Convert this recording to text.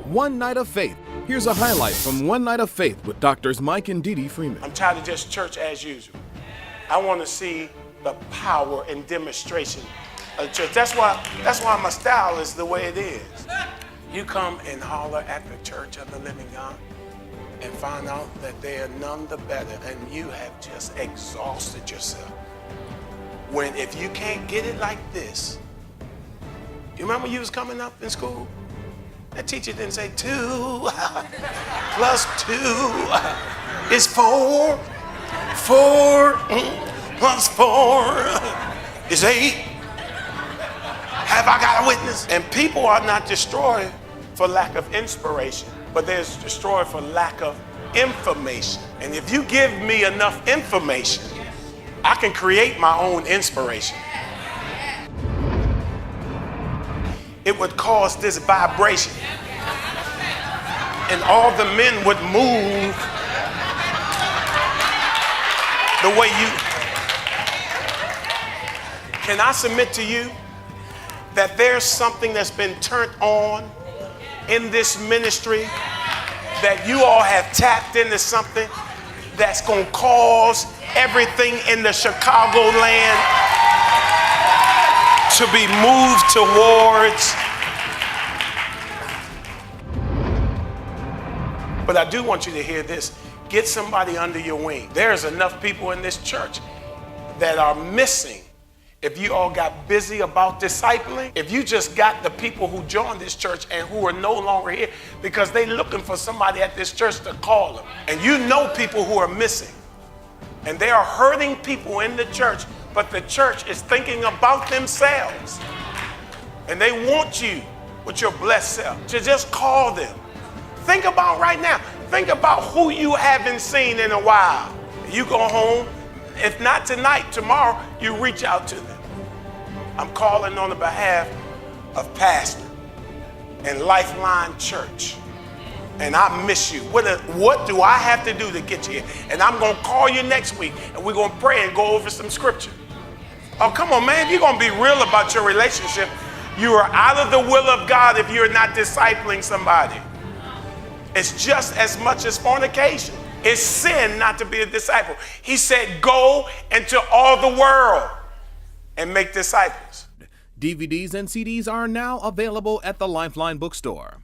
One Night of Faith. Here's a highlight from One Night of Faith with Doctors Mike and Dee Freeman. I'm tired of just church as usual. I want to see the power and demonstration of church. That's why my style is the way it is. You come and holler at the church of the living God and find out that they are none the better, and you have just exhausted yourself. When if you can't get it like this, you remember you was coming up in school? That teacher didn't say 2 plus 2 is 4. 4 plus 4 is 8. Have I got a witness? And people are not destroyed for lack of inspiration, but they're destroyed for lack of information. And if you give me enough information, I can create my own inspiration. It would cause this vibration, and all the men would move the way you. Can I submit to you that there's something that's been turned on in this ministry, that you all have tapped into something that's going to cause everything in the Chicagoland to be moved towards. But I do want you to hear this. Get somebody under your wing. There's enough people in this church that are missing. If you all got busy about discipling, if you just got the people who joined this church and who are no longer here because they're looking for somebody at this church to call them. And you know people who are missing. And they are hurting people in the church, but the church is thinking about themselves. And they want you with your blessed self to just call them. Think about right now. Think about who you haven't seen in a while. You go home, if not tonight, tomorrow, you reach out to them. I'm calling on the behalf of Pastor and Lifeline Church. And I miss you. What do I have to do to get you here? And I'm going to call you next week, and we're going to pray and go over some scripture. Oh, come on, man. If you're going to be real about your relationship, you are out of the will of God if you're not discipling somebody. It's just as much as fornication. It's sin not to be a disciple. He said, go into all the world and make disciples. DVDs and CDs are now available at the Lifeline bookstore.